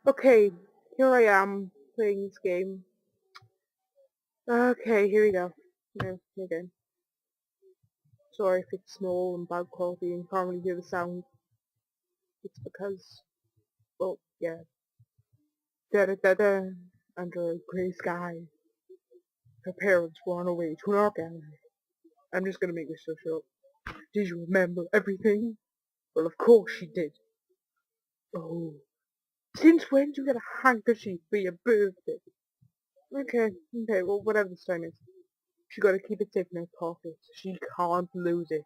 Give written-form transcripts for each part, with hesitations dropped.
Okay, here I am playing this game. Okay, here we go. No, again. Sorry if it's small and bad quality and can't really hear the sound. It's because, well, yeah. Da da da da. Under a grey sky, her parents were on her way to an art gallery. I'm just gonna make this so short. Did you remember everything? Well, of course she did. Oh, since when do you get a handkerchief for your birthday? Okay, well, whatever this time is. She gotta keep it safe in her pocket. She can't lose it.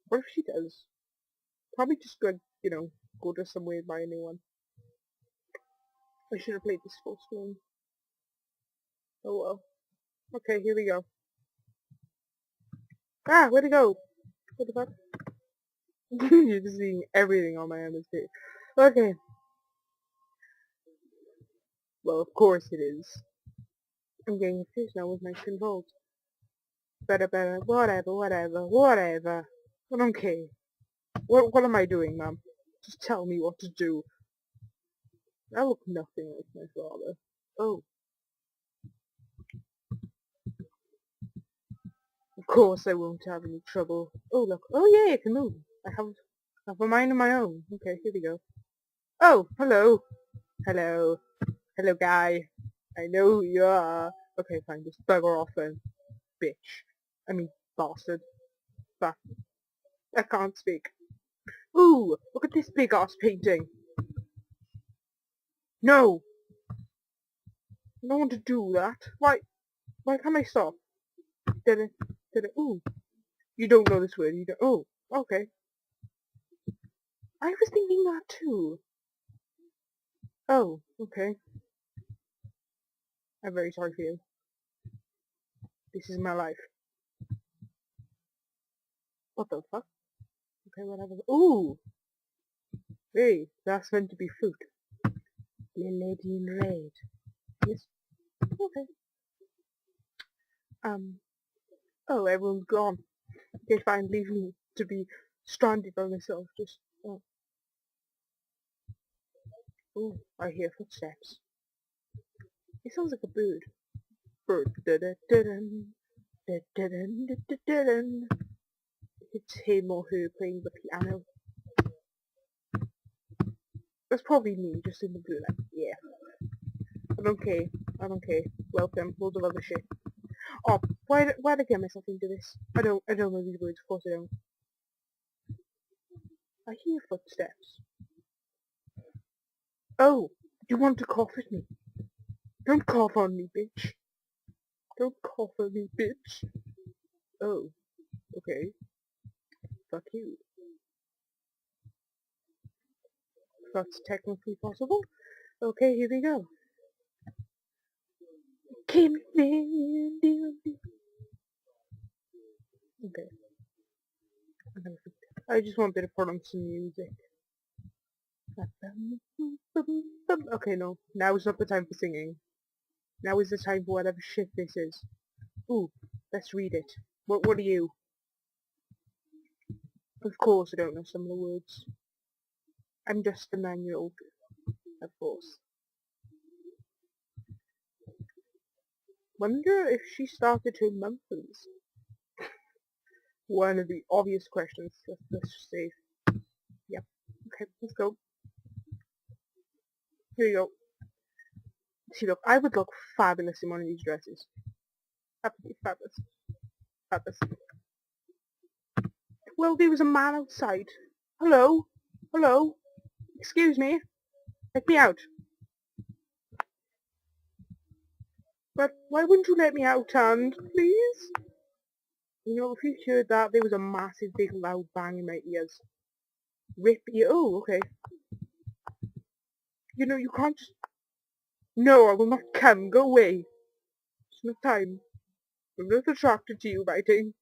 What if she does? Probably just go to somewhere and buy a new one. I should have played this full screen. Oh well. Okay, here we go. Ah, where'd it go? What the fuck? You're just seeing everything on my MSP. Okay. Well, of course it is. I'm getting confused now with my controls. Better, whatever. I don't care. What am I doing, ma'am? Just tell me what to do. I look nothing like my father. Oh, of course I won't have any trouble. Oh, look. Oh, yeah, I can move. I have a mind of my own. Okay, here we go. Oh, hello. Hello. Hello, guy. I know who you are. Okay, fine. Just bugger off then. Bitch. I mean, bastard. But I can't speak. Ooh, look at this big-ass painting. No! I don't want to do that. Why can't I stop? Did it, ooh. You don't know this word, you don't, oh, okay. I was thinking that too. Oh, okay. I'm very sorry for you. This is my life. What the fuck? Okay, whatever. Ooh! Hey, that's meant to be fruit. The lady in red. Yes. Okay. Oh, everyone's gone. Okay, fine, leave me to be stranded by myself. Just, oh. Ooh, I hear footsteps. It sounds like a bird. Bird. Da-da-da-dun. Da-da-dun-da-da-dun. It's him or her playing the piano. That's probably me, just in the blue light. Yeah. I don't care. I don't care. Welcome. Loads of other shit. Oh, why'd I get myself into this? I don't know these words. Of course I don't. I hear footsteps. Oh, you want to cough at me? Don't cough on me, bitch. Don't cough at me, bitch. Oh, okay. Fuck you. That's technically possible. Okay, here we go. Okay. I just wanted to put on some music. Okay, no. Now is not the time for singing. Now is the time for whatever shit this is. Ooh, let's read it. What are you? Of course I don't know some of the words. I'm just a 9-year-old. Of course. Wonder if she started her monthlies. One of the obvious questions. Let's just say. Yep. Okay, let's go. Here you go. See, look, I would look fabulous in one of these dresses. Absolutely fabulous. Fabulous. Well, there was a man outside. Hello? Hello? Excuse me? Let me out. But why wouldn't you let me out, and please? You know, if you heard that, there was a massive, big, loud bang in my ears. Rip ear. Oh, okay. You know, you can't just... No, I will not come. Go away. It's not time. I'm not attracted to you, writing.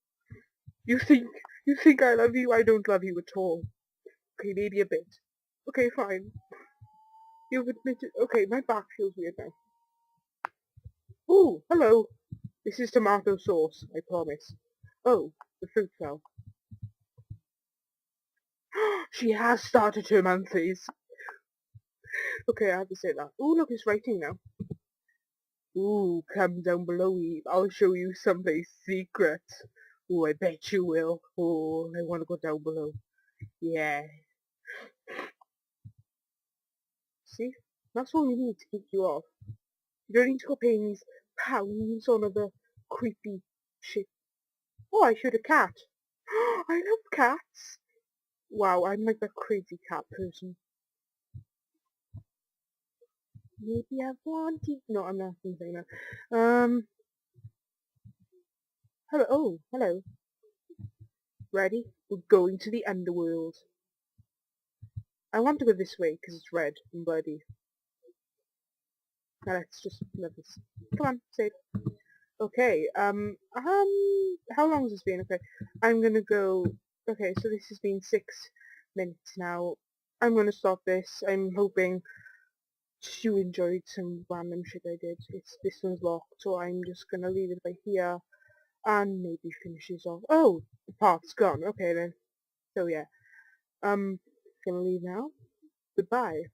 You think I love you? I don't love you at all. Okay, maybe a bit. Okay, fine. You've admitted... Okay, my back feels weird now. Ooh, hello. This is tomato sauce, I promise. Oh, the fruit fell. She has started her monthlies. Okay, I have to say that. Ooh, look, it's writing now. Ooh, come down below, Eve. I'll show you something secret. Ooh, I bet you will. Oh, I want to go down below. Yeah. See? That's all you need to kick you off. You don't need to go paying these pounds on other creepy shit. Oh, I showed a cat. I love cats. Wow, I'm like the crazy cat person. Maybe I want to. No, I'm not gonna say that. Hello. Oh, hello. Ready? We're going to the underworld. I want to go this way because it's red and bloody. Now let's just let this. Come on, save. Okay. How long has this been? Okay, I'm gonna go. Okay, so this has been 6 minutes now. I'm gonna stop this. I'm hoping you enjoyed some random shit I did. This one's locked, so I'm just gonna leave it by here and maybe finish this off. Oh, the part's gone. Okay then. So yeah. Gonna leave now. Goodbye.